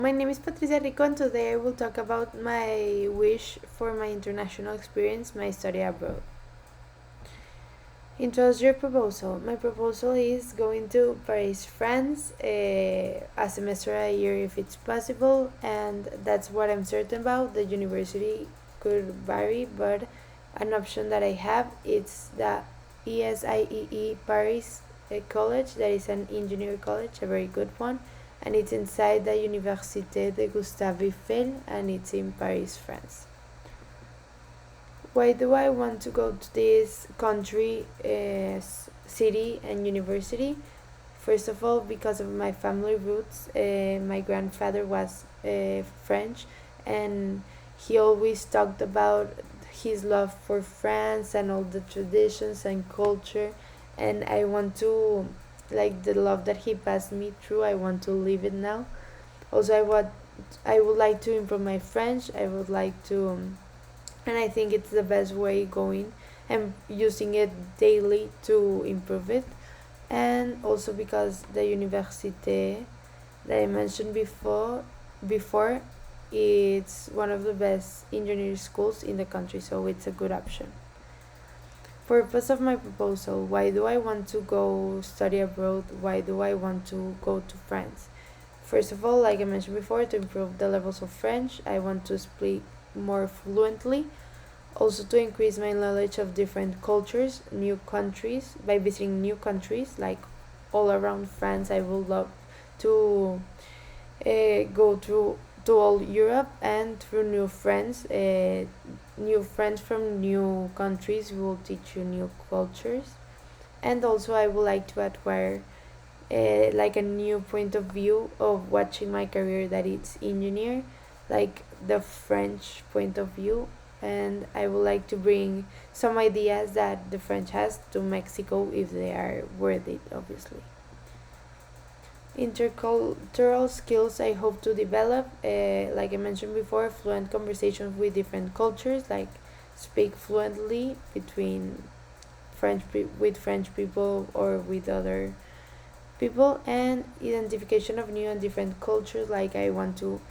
My name is Patricia Rico, and today I will talk about my wish for my international experience, my study abroad. Introduce your proposal. My proposal is going to Paris, France, a semester a year if it's possible, and that's what I'm certain about. The university could vary, but an option that I have is the ESIEE Paris College, that is an engineer college, a very good one, and it's inside the Université de Gustave Eiffel, and it's in Paris, France. Why do I want to go to this country, city, and university? First of all, because of my family roots. My grandfather was French, and he always talked about his love for France and all the traditions and culture. And I want to, like the love that he passed me through, I want to live it now. Also, I would like to improve my French. I would like to and I think it's the best way going and using it daily to improve it. And also because the université that I mentioned before it's one of the best engineering schools in the country, so it's a good option. Purpose of my proposal: why do I want to go study abroad? Why do I want to go to France? First of all, like I mentioned before, to improve the levels of French, I want to speak more fluently. Also, to increase my knowledge of different cultures, new countries, by visiting new countries like all around France. I would love to go through to all Europe and through new friends from new countries will teach you new cultures. And also, I would like to acquire like a new point of view of watching my career, that it's engineer, like the French point of view. And I would like to bring some ideas that the French has to Mexico if they are worth it, obviously. Intercultural skills I hope to develop, like I mentioned before, fluent conversations with different cultures, like speak fluently between with French people or with other people, and identification of new and different cultures. Like I want to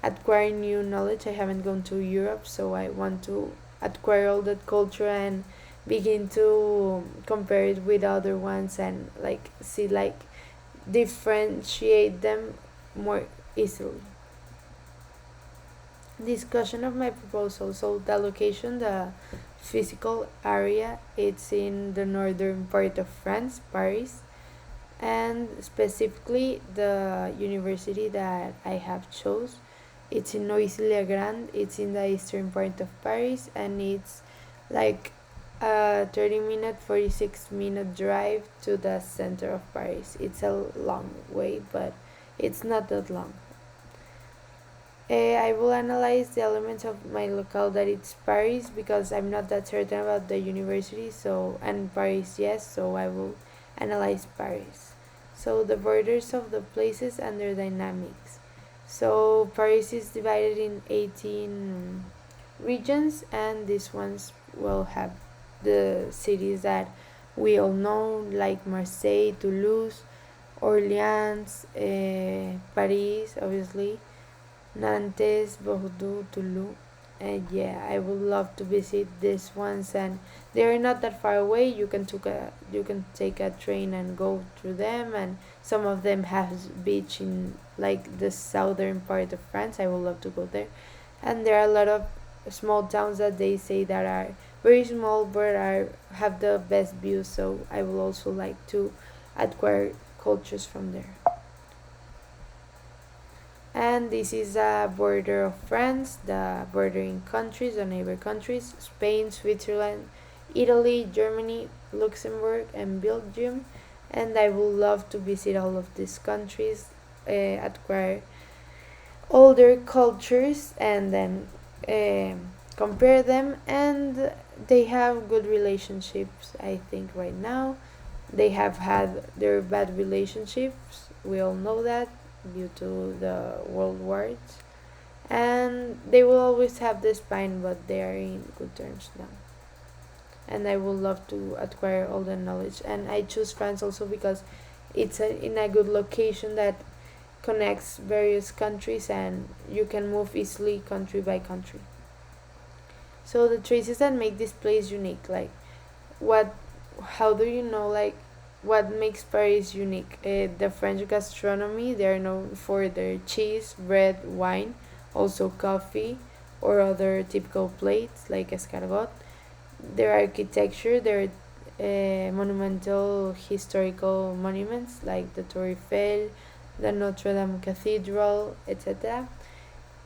acquire new knowledge. I haven't gone to Europe, so I want to acquire all that culture and begin to compare it with other ones and like see like differentiate them more easily. Discussion of my proposal. So the location, the physical area, it's in the northern part of France, Paris, and specifically the university that I have chose. It's in Noisy-le-Grand. It's in the eastern part of Paris, and it's like a 30-minute, 46-minute drive to the center of Paris. It's a long way, but it's not that long. I will analyze the elements of my locale, that it's Paris, because I'm not that certain about the university. So and Paris, yes. So I will analyze Paris. So the borders of the places and their dynamics. So Paris is divided in 18 regions, and these ones will have the cities that we all know, like Marseille, Toulouse, Orleans, Paris, obviously, Nantes, Bordeaux, Toulouse. And yeah, I would love to visit these ones, and they're not that far away. You can take a train and go through them, and some of them have beach in like the southern part of France. I would love to go there, and there are a lot of small towns that they say that are very small but are have the best views. So I will also like to acquire cultures from there. And this is a border of France, the bordering countries, the neighbor countries: Spain, Switzerland, Italy, Germany, Luxembourg, and Belgium. And I would love to visit all of these countries, acquire all their cultures, and then compare them. And they have good relationships, I think, right now. They have had their bad relationships, we all know that, due to the world wars, and they will always have this spine, but they are in good terms now. And I would love to acquire all the knowledge. And I choose France also because it's in a good location, that connects various countries and you can move easily country by country. So the traces that make this place unique, like what, how do you know like what makes Paris unique? The French gastronomy, they are known for their cheese, bread, wine, also coffee or other typical plates like escargot. Their architecture, their monumental historical monuments like the Tour Eiffel, the Notre Dame Cathedral, etc.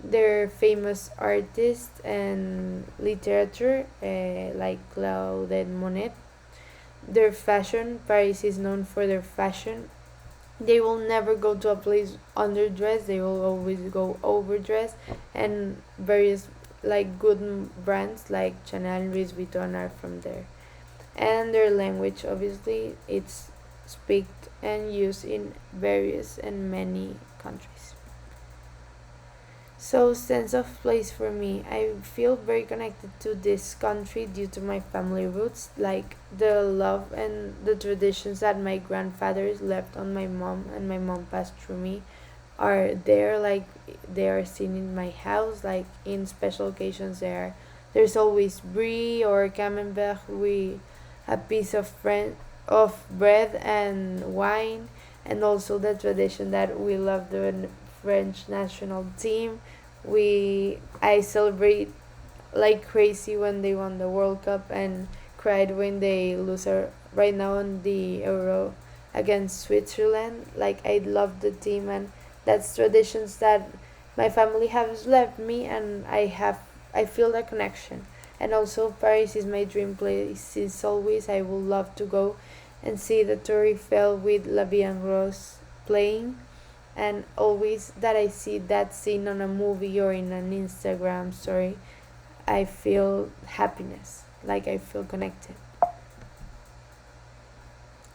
Their famous artists and literature like Claude and Monet. Their fashion, Paris is known for their fashion. They will never go to a place underdressed, they will always go overdressed, and various like good brands like Chanel and Louis Vuitton are from there. And their language, obviously, it's speaked and used in various and many countries. So, sense of place for me. I feel very connected to this country due to my family roots, like the love and the traditions that my grandfathers left on my mom and my mom passed through me are there, like they are seen in my house, like in special occasions there. There's always brie or camembert with a piece of bread and wine, and also the tradition that we love the French national team. I celebrate like crazy when they won the World Cup and cried when they lose right now on the Euro against Switzerland. Like I love the team, and that's traditions that my family has left me, and I feel that connection. And also Paris is my dream place since always. I would love to go and see the Tour Eiffel with La Vie en Rose playing, and always that I see that scene on a movie or in an Instagram story, I feel happiness, like I feel connected.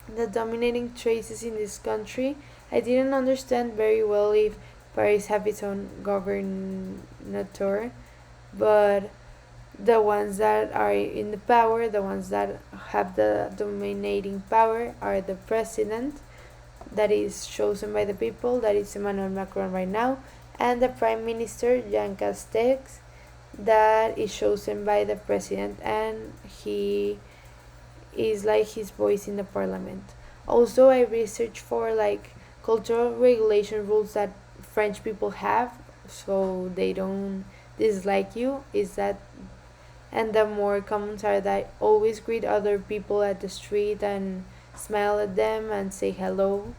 The dominating traces in this country, I didn't understand very well if Paris have its own governator, but the ones that are in the power, the ones that have the dominating power are the president that is chosen by the people, that is Emmanuel Macron right now, and the Prime Minister Jean Castex, that is chosen by the president, and he is like his voice in the parliament. Also, I research for like cultural regulation rules that French people have, so they don't dislike you. Is that, and the more comments are that always greet other people at the street and smile at them and say hello.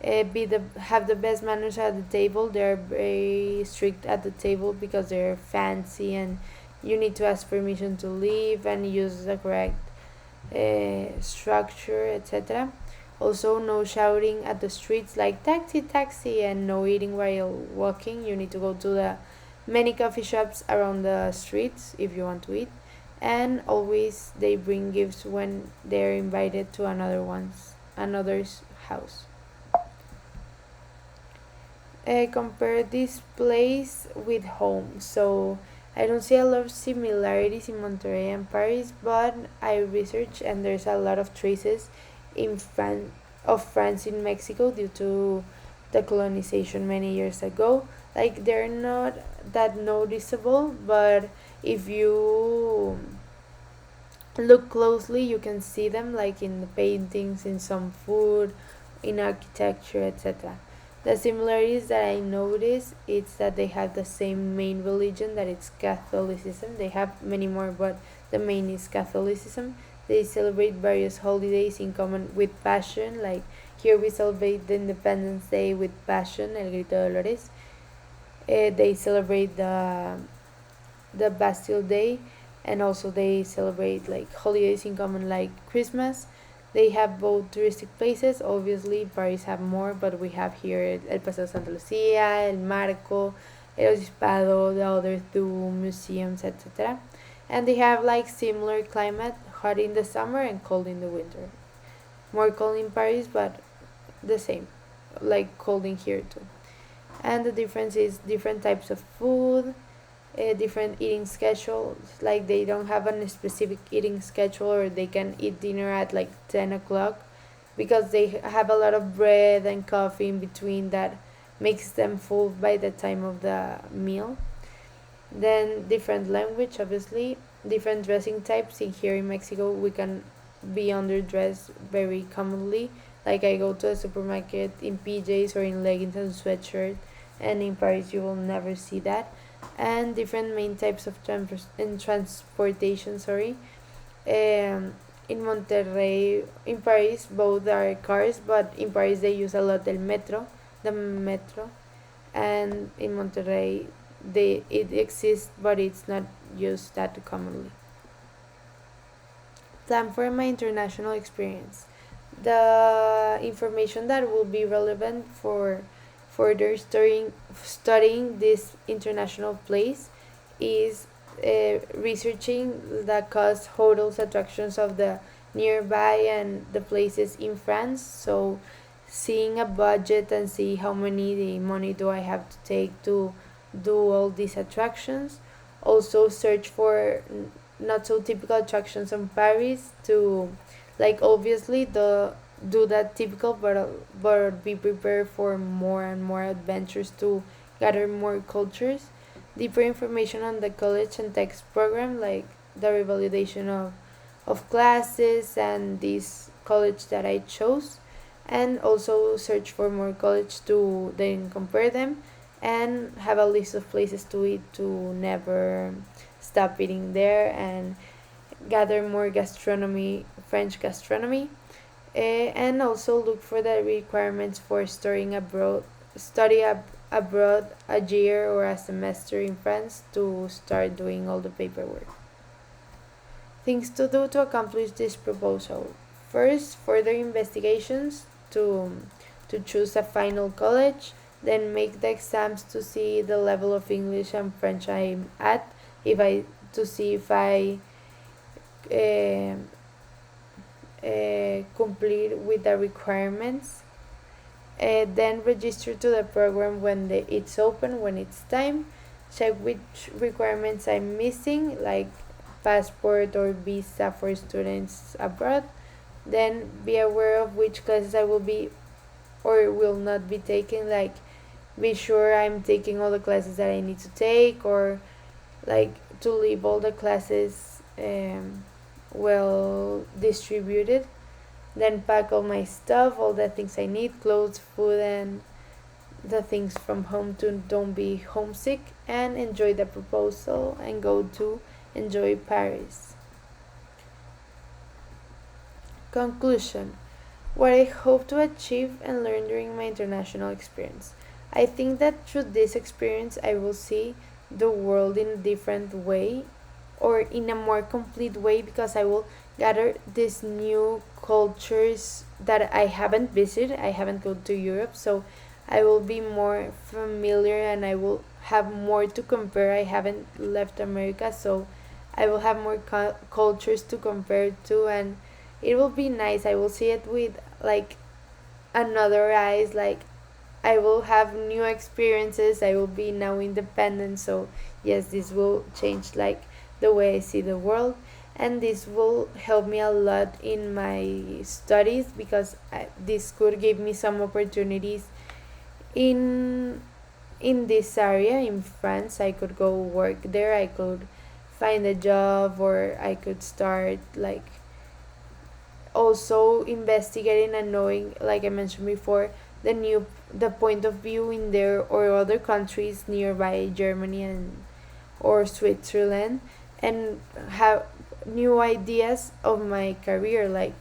Be the have the best manners at the table. They're very strict at the table because they're fancy, and you need to ask permission to leave and use the correct structure, etc. Also, no shouting at the streets like taxi, taxi, and no eating while walking. You need to go to the many coffee shops around the streets if you want to eat. And always they bring gifts when they're invited to another's house. Compare this place with home. So I don't see a lot of similarities in Monterrey and Paris, but I research and there's a lot of traces in France in Mexico due to the colonization many years ago. Like they're not that noticeable, but if you look closely, you can see them like in the paintings, in some food, in architecture, etc. The similarities that I notice is that they have the same main religion, that it's Catholicism. They have many more, but the main is Catholicism. They celebrate various holidays in common with passion. Like here we celebrate the Independence Day with passion, El Grito de Dolores. They celebrate the Bastille Day, and also they celebrate like holidays in common like Christmas. They have both touristic places. Obviously, Paris have more, but we have here El Paseo Santa Lucia, El Marco, El Obispado, the other two museums, etc. And they have like similar climate, hot in the summer and cold in the winter. More cold in Paris, but the same, like cold in here too. And the difference is different types of food, different eating schedules. Like they don't have a specific eating schedule, or they can eat dinner at like 10 o'clock because they have a lot of bread and coffee in between that makes them full by the time of the meal. Then different language, obviously, different dressing types. In here in Mexico, we can be underdressed very commonly. Like I go to a supermarket in PJs or in leggings and sweatshirt, and in Paris you will never see that. And different main types of transportation. Sorry, in Monterrey, in Paris, both are cars, but in Paris they use a lot the metro, and in Monterrey it exists, but it's not used that commonly. Plan for my international experience. The information that will be relevant for further studying this international place is researching the cost, hotels, attractions of the nearby and the places in France. So seeing a budget and see how many the money do I have to take to do all these attractions. Also search for not so typical attractions in Paris to, like, obviously the do that typical, but be prepared for more and more adventures to gather more cultures. Deeper information on the college and text program, like the revalidation of classes and this college that I chose, and also search for more college to then compare them, and have a list of places to eat to never stop eating there, and gather more gastronomy, French gastronomy, and also look for the requirements for abroad a year or a semester in France to start doing all the paperwork. Things to do to accomplish this proposal. First, further investigations to choose a final college, then make the exams to see the level of English and French I'm at, if I to see if I uh, complete with the requirements. Then register to the program when it's open, when it's time. Check which requirements I'm missing, like passport or visa for students abroad. Then be aware of which classes I will be or will not be taking, like be sure I'm taking all the classes that I need to take, or like to leave all the classes well distributed. Then pack all my stuff, all the things I need, clothes, food, and the things from home to don't be homesick, and enjoy the proposal and go to enjoy Paris. Conclusion. What I hope to achieve and learn during my international experience. I think that through this experience I will see the world in a different way, or in a more complete way, because I will gather these new cultures that I haven't visited. I haven't gone to Europe, so I will be more familiar and I will have more to compare. I haven't left America, so I will have more cultures to compare to, and it will be nice. I will see it with like another eyes, like I will have new experiences. I will be now independent, so yes, this will change like the way I see the world, and this will help me a lot in my studies, because this could give me some opportunities in this area in France. I could go work there. I could find a job, or I could start like also investigating and knowing, like I mentioned before, the point of view in there or other countries nearby Germany and or Switzerland, and have new ideas of my career, like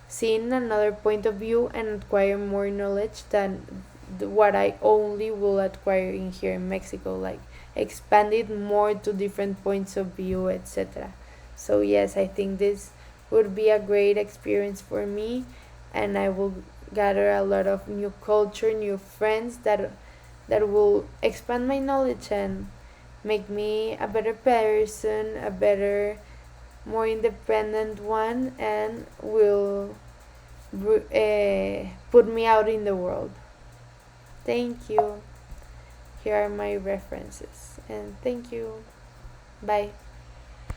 seeing another point of view and acquire more knowledge than what I only will acquire in here in Mexico, like expand it more to different points of view, etc. So yes, I think this would be a great experience for me, and I will gather a lot of new culture, new friends that will expand my knowledge and make me a better person, a better, more independent one, and will put me out in the world. Thank you. Here are my references, and thank you. Bye.